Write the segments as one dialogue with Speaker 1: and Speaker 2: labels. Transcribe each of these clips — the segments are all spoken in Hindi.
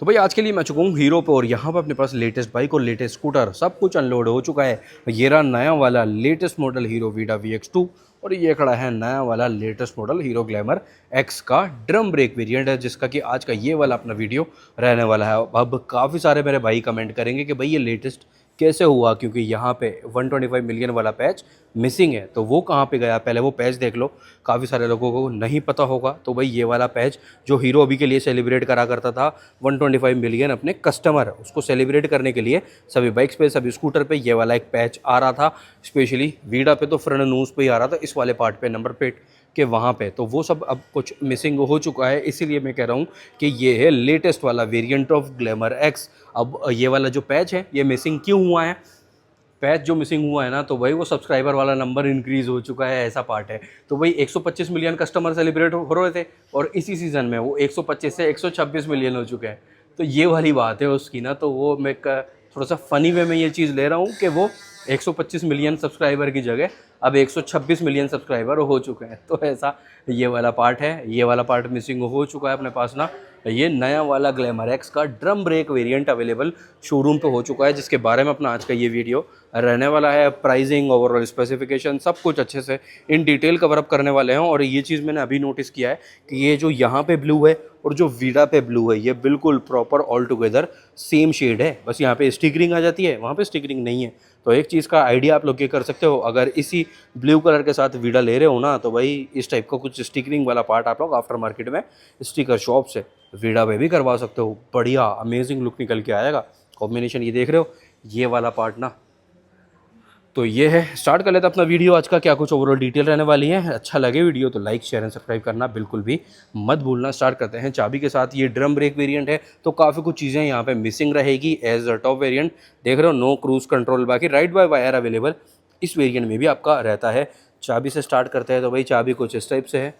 Speaker 1: तो भाई आज के लिए मैं चुका हूँ हीरो पे और यहाँ पे अपने पास लेटेस्ट बाइक और लेटेस्ट स्कूटर सब कुछ अनलोड हो चुका है। ये रहा नया वाला latest model hero Vida VX2 और ये खड़ा है नया वाला latest model hero glamour x का ड्रम ब्रेक वेरिएंट है, जिसका कि आज का ये वाला अपना वीडियो रहने वाला है। अब काफ़ी सारे मेरे भाई कमेंट करेंगे कि भाई ये लेटेस्ट कैसे हुआ, क्योंकि यहाँ पे 125 मिलियन वाला पैच मिसिंग है, तो वो कहाँ पे गया, पहले वो पैच देख लो। काफ़ी सारे लोगों को नहीं पता होगा, तो भाई ये वाला पैच जो हीरो अभी के लिए सेलिब्रेट करा करता था 125 मिलियन अपने कस्टमर, उसको सेलिब्रेट करने के लिए सभी बाइक्स पे सभी स्कूटर पे ये वाला एक पैच आ रहा था। स्पेशली वीडा पे तो फ्रंट नूज पे ही आ रहा था, इस वाले पार्ट पे नंबर प्लेट के वहाँ पे तो वो सब अब कुछ मिसिंग हो चुका है। इसीलिए मैं कह रहा हूँ कि ये है लेटेस्ट वाला वेरिएंट ऑफ ग्लैमर एक्स। अब ये वाला जो पैच है ये मिसिंग क्यों हुआ है, पैच जो मिसिंग हुआ है ना, तो भाई वो सब्सक्राइबर वाला नंबर इंक्रीज़ हो चुका है, ऐसा पार्ट है। तो भाई 125 मिलियन कस्टमर सेलिब्रेट हो रहे थे और इसी सीज़न में वो 125 से 126 मिलियन हो चुके हैं। तो ये वाली बात है उसकी ना, तो वो मैं थोड़ा सा फ़नी वे में ये चीज़ ले रहा हूँ कि वो 125 मिलियन सब्सक्राइबर की जगह अब 126 मिलियन सब्सक्राइबर हो चुके हैं। तो ऐसा ये वाला पार्ट है, ये वाला पार्ट मिसिंग हो चुका है अपने पास ना। ये नया वाला ग्लैमर एक्स का drum brake variant available showroom पे हो चुका है, जिसके बारे में अपना आज का ये वीडियो रहने वाला है। प्राइसिंग, ओवरऑल स्पेसिफिकेशन सब कुछ अच्छे से इन डिटेल कवर अप करने वाले हैं। और ये चीज़ मैंने अभी नोटिस किया है कि ये जो यहाँ पे ब्लू है और जो वीडा पे ब्लू है, ये बिल्कुल proper all together same shade है, बस यहाँ पे स्टिकरिंग आ जाती है, वहाँ पे स्टिकरिंग नहीं है। तो एक चीज़ का आइडिया आप लोग ये कर सकते हो, अगर इसी ब्लू कलर के साथ वीडा ले रहे हो ना, तो भाई इस टाइप का कुछ स्टिकरिंग वाला पार्ट आप लोग आफ्टर मार्केट में स्टिकर शॉप से वीडा पे भी करवा सकते हो। बढ़िया अमेजिंग लुक निकल के आएगा। कॉम्बिनेशन ये देख रहे हो, ये वाला पार्ट ना, तो ये है। स्टार्ट कर लेते अपना वीडियो आज का, क्या कुछ ओवरऑल डिटेल रहने वाली है। अच्छा लगे वीडियो तो लाइक शेयर एंड सब्सक्राइब करना बिल्कुल भी मत भूलना। स्टार्ट करते हैं चाबी के साथ। ये ड्रम ब्रेक वेरिएंट है, तो काफ़ी कुछ चीज़ें यहाँ पे मिसिंग रहेगी एज अ टॉप वेरिएंट। देख रहे हो, नो क्रूज कंट्रोल, बाकी राइड बाय वायर अवेलेबल इस वेरिएंट में भी आपका रहता है। चाबी से स्टार्ट करते हैं, तो भाई चाबी कुछ इस टाइप से है,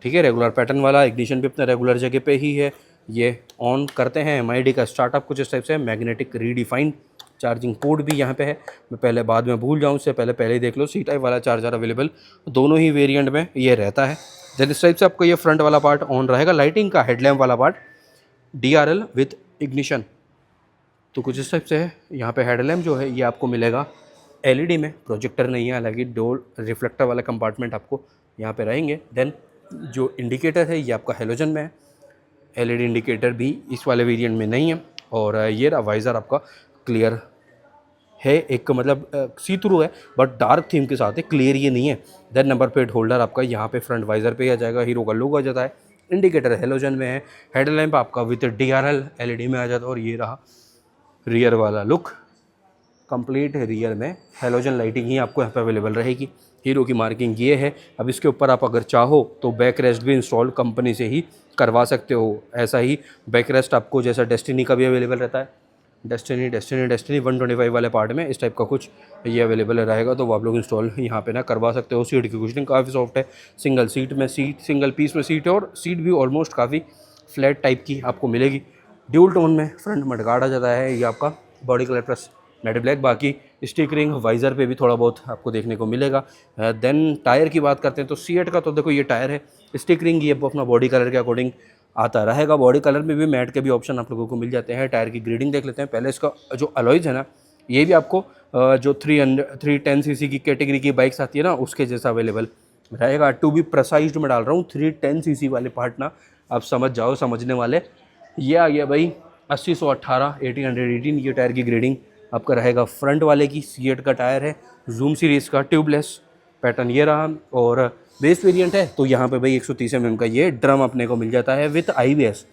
Speaker 1: ठीक है, रेगुलर पैटर्न वाला। इग्निशन भी अपने रेगुलर जगह पे ही है। ये ऑन करते हैं, MID का स्टार्टअप कुछ इस टाइप से है। मैग्नेटिक रीडिफाइंड चार्जिंग पोर्ट भी यहाँ पे है। मैं पहले बाद में भूल जाऊँ उससे पहले ही देख लो, C टाइप वाला चार्जर अवेलेबल दोनों ही वेरिएंट में ये रहता है। देन इस टाइप से आपको ये फ्रंट वाला पार्ट ऑन रहेगा। लाइटिंग का हेडलैम्प वाला पार्ट DRL विथ इग्निशन, तो कुछ इस टाइप से है। यहाँ पे हेडलैम्प जो है ये आपको मिलेगा LED में, प्रोजेक्टर नहीं है, हालांकि डोर रिफ्लेक्टर वाला कंपार्टमेंट आपको यहाँ पे रहेंगे। देन जो इंडिकेटर है ये आपका हेलोजन में है, LED इंडिकेटर भी इस वाले वेरिएंट में नहीं है। और ये रहा वाइज़र आपका क्लियर है, एक मतलब सी थ्रू है बट डार्क थीम के साथ है, क्लियर ये नहीं है। देन नंबर प्लेट होल्डर आपका यहाँ पे फ्रंट वाइज़र पे आ जाएगा, हीरो का लोगो आ जाता है। इंडिकेटर हेलोजन में है। हेडलैम्प आपका विथ DRL LED में आ जाता है। और ये रहा रियर वाला लुक, कंप्लीट रियर में हेलोजन लाइटिंग ही आपको यहाँ पे अवेलेबल रहेगी। हीरो की मार्किंग ये है। अब इसके ऊपर आप अगर चाहो तो बैक रेस्ट भी इंस्टॉल कंपनी से ही करवा सकते हो। ऐसा ही बैक रेस्ट आपको जैसा डेस्टिनी का भी अवेलेबल रहता है, डेस्टिनी 125 वाले पार्ट में इस टाइप का कुछ ये अवेलेबल रहेगा, तो वो आप लोग इंस्टॉल यहाँ पे ना करवा सकते हो। सीट की कुशनिंग काफ़ी सॉफ्ट है, सिंगल सीट में सीट, सिंगल पीस में सीट है, और सीट भी ऑलमोस्ट काफ़ी फ्लैट टाइप की आपको मिलेगी। ड्यूल टोन में फ्रंट मडगार्ड आ जाता है, ये आपका body colour plus matte black. बाकी स्टिकरिंग वाइज़र पे भी थोड़ा बहुत आपको देखने को मिलेगा। देन टायर की बात करते हैं तो सीएट का तो देखो ये टायर है, स्टिकरिंग ये अपना बॉडी कलर के अकॉर्डिंग आता रहेगा। बॉडी कलर में भी मैट के भी ऑप्शन आप लोगों को मिल जाते हैं। टायर की ग्रेडिंग देख लेते हैं पहले। इसका जो अलॉयज़ है ना, ये भी आपको जो 310 सीसी की कैटेगरी की बाइक्स आती है ना, उसके जैसा अवेलेबल रहेगा। टू बी प्रिसाइज्ड में डाल रहा हूँ 310 सीसी वाले पार्ट ना, आप समझ जाओ समझने वाले। ये आ गया भाई 80/118 1818, ये टायर की ग्रेडिंग आपका रहेगा। फ्रंट वाले की सीएट का टायर है, जूम सीरीज़ का ट्यूबलेस पैटर्न ये रहा। और बेस वेरिएंट है तो यहाँ पे भाई 130 mm का ये ड्रम अपने को मिल जाता है with IBS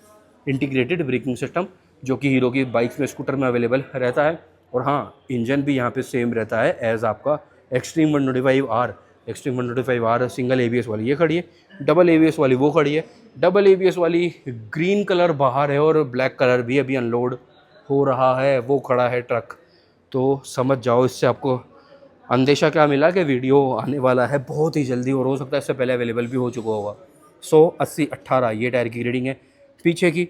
Speaker 1: integrated braking system, जो कि हीरो की बाइक्स में स्कूटर में अवेलेबल रहता है। और हाँ, इंजन भी यहाँ पे सेम रहता है एज आपका extreme 125R। Extreme 125R single ABS वाली ये खड़ी है, डबल ABS वाली वो खड़ी है। डबल ABS वाली ग्रीन कलर बाहर है और ब्लैक कलर भी अभी अनलोड हो रहा है, वो खड़ा है ट्रक। तो समझ जाओ इससे आपको अंदेशा क्या मिला कि वीडियो आने वाला है बहुत ही जल्दी, और हो सकता है इससे पहले अवेलेबल भी हो चुका होगा। 180/18 ये टायर की ग्रेडिंग है। पीछे की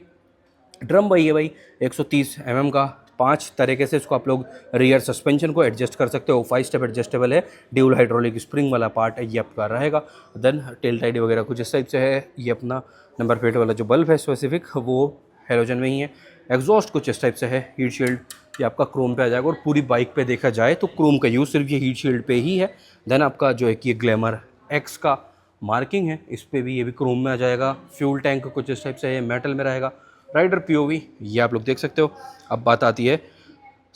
Speaker 1: ड्रम भाई है भाई 130 mm का। 5 तरीके से इसको आप लोग रियर सस्पेंशन को एडजस्ट कर सकते हो। 5 स्टेप एडजस्टेबल है, ड्यूल हाइड्रोलिक स्प्रिंग वाला पार्ट है ये आपका रहेगा। देन टेल टाइड वगैरह कुछ इस टाइप से है। ये अपना नंबर प्लेट वाला जो बल्ब है स्पेसिफिक, वो हेलोजन में ही है। एग्जॉस्ट कुछ इस टाइप से है। हीट शील्ड ये आपका क्रोम पे आ जाएगा और पूरी बाइक पे देखा जाए तो क्रोम का यूज़ सिर्फ ये हीट शील्ड पे ही है। देन आपका जो है कि ये ग्लैमर एक्स का मार्किंग है, इस पर भी ये भी क्रोम में आ जाएगा। फ्यूल टैंक कुछ इस टाइप से है, मेटल में रहेगा। राइडर पीओवी ये आप लोग देख सकते हो। अब बात आती है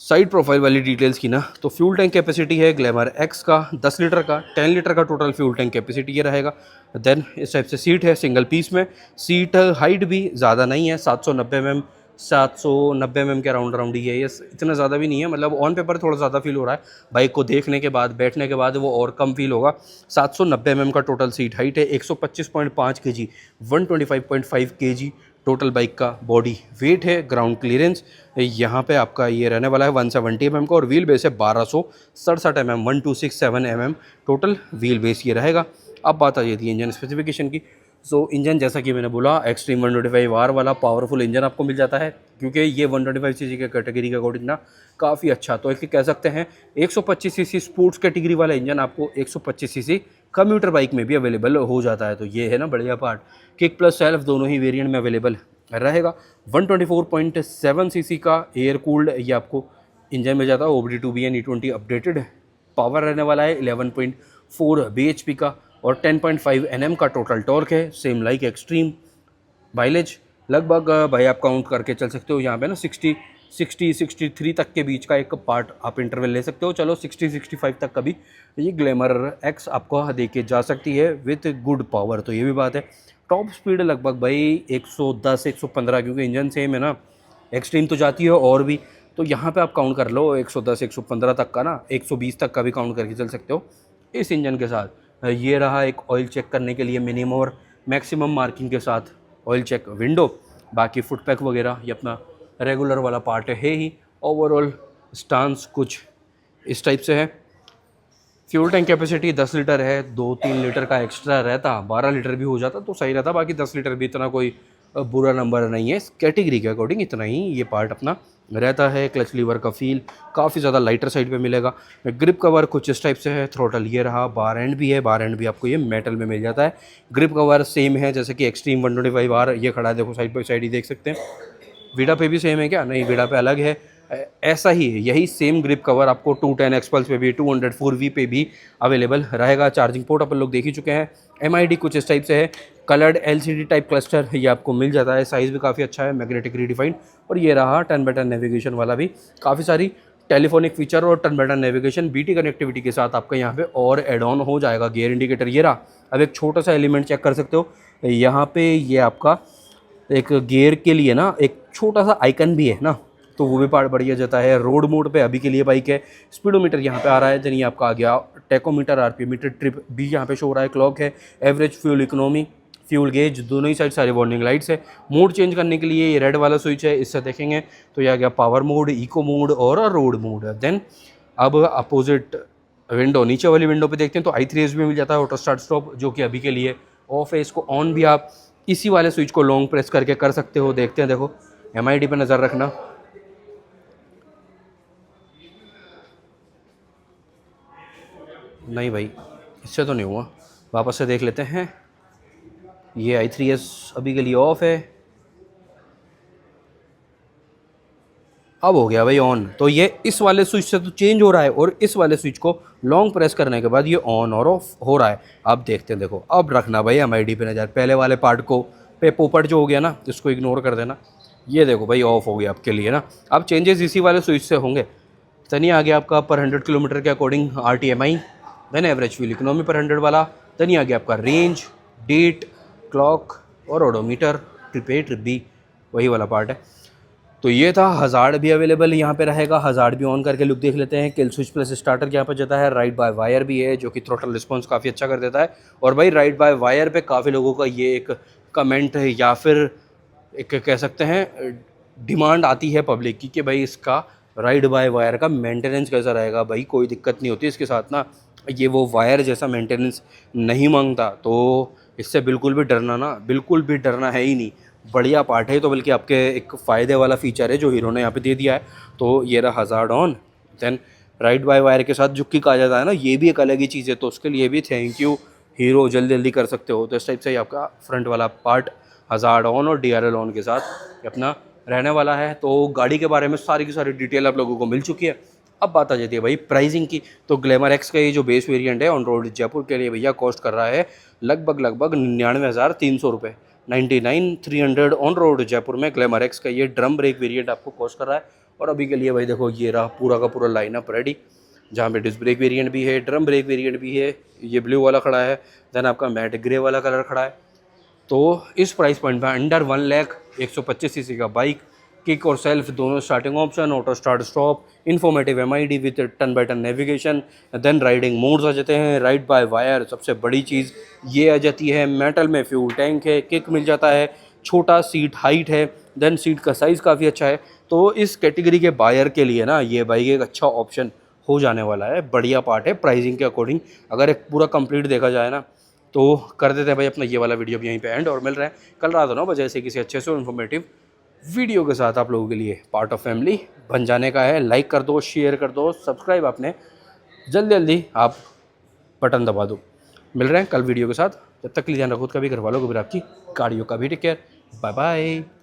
Speaker 1: साइड प्रोफाइल वाली डिटेल्स की ना, तो फ्यूल टैंक कैपेसिटी है ग्लैमर एक्स का 10 लीटर का, 10 लीटर का टोटल फ्यूल टैंक कैपेसिटी ये रहेगा। देन इस टाइप से सीट है सिंगल पीस में। सीट हाइट भी ज़्यादा नहीं है, 790 mm, 790 mm के राउंड राउंड ही है ये, इतना ज़्यादा भी नहीं है। मतलब ऑन पेपर थोड़ा ज़्यादा फील हो रहा है, बाइक को देखने के बाद बैठने के बाद वो और कम फील होगा। 790 mm का टोटल सीट हाइट है, 125.5 kg, 125.5 kg टोटल बाइक का बॉडी वेट है। ग्राउंड क्लियरेंस यहाँ पे आपका ये रहने वाला है 170 mm का, और व्हील बेस है 1267 mm, 1267 mm total wheel base ये रहेगा। अब बात आ जाती है इंजन स्पेसिफिकेशन की। सो इंजन जैसा कि मैंने बोला एक्सट्रीम 125R वाला पावरफुल इंजन आपको मिल जाता है, क्योंकि ये 125 सीसी के कैटेगरी के अकॉर्डिंग ना काफ़ी अच्छा, तो एक कह सकते हैं 125 सीसी स्पोर्ट्स कैटेगरी वाला इंजन आपको 125 सीसी कम्यूटर बाइक में भी अवेलेबल हो जाता है। तो ये है ना बढ़िया पार्ट। किक प्लस सेल्फ दोनों ही वेरिएंट में अवेलेबल रहेगा। 124.7 सीसी का एयर कूल्ड ये आपको इंजन मिल जाता है, OBD2B and E20 updated. Power रहने वाला है 11.4 bhp का, और 10.5 Nm का टोटल टॉर्क है, सेम लाइक एक्सट्रीम। माइलेज लगभग भाई आप काउंट करके चल सकते हो यहाँ पे ना 63 तक के बीच का एक पार्ट आप इंटरवल ले सकते हो। चलो 65 तक का भी ये ग्लैमर एक्स आपको दे के जा सकती है विथ गुड पावर, तो ये भी बात है। टॉप स्पीड लगभग भाई 110 115, क्योंकि इंजन सेम है ना, एक्सट्रीम तो जाती है और भी, तो यहाँ पे आप काउंट कर लो 110 115 तक का ना, 120 तक का भी काउंट करके चल सकते हो इस इंजन के साथ। ये रहा एक ऑयल चेक करने के लिए मिनिमम और मैक्सिमम मार्किंग के साथ ऑयल चेक विंडो। बाकी फुट पैक वगैरह ये अपना रेगुलर वाला पार्ट है ही। ओवरऑल स्टांस कुछ इस टाइप से है। फ्यूल टैंक कैपेसिटी 10 लीटर है, 2-3 लीटर का एक्स्ट्रा रहता, 12 लीटर भी हो जाता तो सही रहता। बाकी 10 लीटर भी इतना कोई बुरा नंबर नहीं है, इस कैटेगरी के अकॉर्डिंग इतना ही ये पार्ट अपना रहता है। क्लच लीवर का फील काफ़ी ज़्यादा लाइटर साइड पे मिलेगा। ग्रिप कवर कुछ इस टाइप से है। थ्रोटल ये रहा, बार एंड भी है, बार एंड भी आपको ये मेटल में मिल जाता है। ग्रिप कवर सेम है जैसे कि एक्सट्रीम 125R ये खड़ा है, देखो साइड बाई साइड ही देख सकते हैं। वीडा पे भी सेम है क्या? नहीं, वीडा पे अलग है। ऐसा ही यही सेम ग्रिप कवर आपको 210 एक्सपल्स पे भी, 204V पे भी अवेलेबल रहेगा। चार्जिंग पोर्ट अपन लोग देख ही चुके हैं। MID कुछ इस टाइप से है। कलर्ड LCD टाइप क्लस्टर ये आपको मिल जाता है, साइज़ भी काफ़ी अच्छा है, मैग्नेटिक रीडिफाइंड। और ये रहा 10x10 नेविगेशन वाला भी, काफ़ी सारी टेलीफोनिक फीचर और 10x10 नेविगेशन BT कनेक्टिविटी के साथ आपका यहाँ पे और एड ऑन हो जाएगा। गियर इंडिकेटर ये रहा। अब एक छोटा सा एलिमेंट चेक कर सकते हो, यहाँ पे ये आपका एक गियर के लिए ना एक छोटा सा आइकन भी है ना, तो वो भी पार्ट बढ़िया जाता है। रोड मोड पे अभी के लिए बाइक है। स्पीडोमीटर यहाँ पे आ रहा है, जनी आपका आ गया टेकोमीटर, RPM मीटर, ट्रिप भी यहाँ पे शो हो रहा है, क्लॉक है, average fuel economy, fuel gauge दोनों ही साइड सारी वार्निंग लाइट्स है। मोड चेंज करने के लिए ये रेड वाला स्विच है, इससे देखेंगे तो ये आ गया पावर मोड, इको मोड और रोड मोड। देन अब अपोजिट विंडो, नीचे वाली विंडो पे देखते हैं तो i3s भी मिल जाता है, ऑटो स्टार्ट स्टॉप, जो कि अभी के लिए ऑफ है। इसको ऑन भी आप इसी वाले स्विच को लॉन्ग प्रेस करके कर सकते हो। देखते हैं, देखो MID पे नज़र रखना। नहीं भाई, इससे तो नहीं हुआ, वापस से देख लेते हैं। ये i3s अभी के लिए ऑफ है, अब हो गया भाई ऑन। तो ये इस वाले स्विच से तो चेंज हो रहा है, और इस वाले स्विच को लॉन्ग प्रेस करने के बाद ये ऑन और ऑफ हो रहा है। अब देखते हैं, देखो अब रखना भाई MID पे नज़र। पहले वाले पार्ट को पे पोपट जो हो गया ना, इसको इग्नोर कर देना। ये देखो भाई ऑफ हो गया आपके लिए ना। अब चेंजेस इसी वाले स्विच से होंगे। तनी आ गया आपका पर 100 किलोमीटर के according RTMI, then average fuel economy पर 100 वाला, तनी आ गया आपका रेंज, डेट, क्लॉक और odometer, trip A trip B वही वाला पार्ट है। तो ये था। हज़ार्ड भी अवेलेबल यहाँ पे रहेगा, हज़ार्ड भी ऑन करके लुक देख लेते हैं। किल स्विच प्लस स्टार्टर यहाँ पर जाता है। राइड बाय वायर भी है, जो कि थ्रोटल रिस्पॉन्स काफ़ी अच्छा कर देता है। और भाई राइड बाय वायर पे काफ़ी लोगों का ये एक कमेंट है, या फिर एक कह सकते हैं डिमांड आती है पब्लिक की कि भाई इसका राइड बाय वायर का मेंटेनेंस कैसा रहेगा। भाई कोई दिक्कत नहीं होती इसके साथ ना, ये वो वायर जैसा मेंटेनेंस नहीं मांगता, तो इससे बिल्कुल भी डरना ना, बिल्कुल भी डरना है ही नहीं। बढ़िया पार्ट है, तो बल्कि आपके एक फ़ायदे वाला फीचर है जो हीरो ने यहाँ पे दे दिया है। तो ये रहा hazard on. Then ride by wire के साथ जो किक आ जाता है ना, ये भी एक अलग ही चीज़ है, तो उसके लिए भी थैंक यू हीरो, जल्दी जल्दी कर सकते हो। तो इस टाइप से ही आपका फ्रंट वाला पार्ट हज़ार्ड ऑन और DRL ऑन के साथ ये अपना रहने वाला है। तो गाड़ी के बारे में सारी की सारी डिटेल आप लोगों को मिल चुकी है। अब बात आ जाती है भाई प्राइसिंग की। तो ग्लैमर एक्स का ये जो बेस वेरिएंट है ऑन रोड जयपुर के लिए भैया कॉस्ट कर रहा है लगभग 99,300 रुपये। 99,300 ऑन रोड जयपुर में ग्लैमर एक्स का ये ड्रम ब्रेक वेरिएंट आपको कॉस्ट कर रहा है। और अभी के लिए भाई देखो ये रहा पूरा का पूरा लाइनअप रेडी, जहाँ पे डिस्क ब्रेक वेरिएंट भी है, ड्रम ब्रेक वेरिएंट भी है, ये ब्लू वाला खड़ा है, देन आपका मैट ग्रे वाला कलर खड़ा है। तो इस प्राइस पॉइंट पे अंडर 1,01,25 सीसी का बाइक, किक और सेल्फ दोनों starting option, auto start stop, informative MID with turn by turn navigation, then riding modes आ जाते हैं, राइड बाय वायर, सबसे बड़ी चीज़ ये आ जाती है, मेटल में फ्यूल टैंक है, किक मिल जाता है, छोटा सीट हाइट है, देन सीट का साइज़ काफ़ी अच्छा है। तो इस कैटेगरी के बायर के लिए ना ये बाइक एक अच्छा ऑप्शन हो जाने वाला है। बढ़िया पार्ट है प्राइसिंग के अकॉर्डिंग। अगर एक पूरा कंप्लीट देखा जाए ना तो कर देते हैं भाई अपना ये वाला वीडियो भी यहीं पे एंड, और मिल रहा है कल रात 9 बजे से किसी अच्छे से इन्फॉर्मेटिव वीडियो के साथ। आप लोगों के लिए पार्ट ऑफ फैमिली बन जाने का है। लाइक कर दो, शेयर कर दो, सब्सक्राइब आपने जल्दी जल्दी आप बटन दबा दो। मिल रहे हैं कल वीडियो के साथ। जब तक के लिए ध्यान रखो, खुद का भी, घर वालों को भी, आपकी गाड़ियों का भी। Take care, bye bye.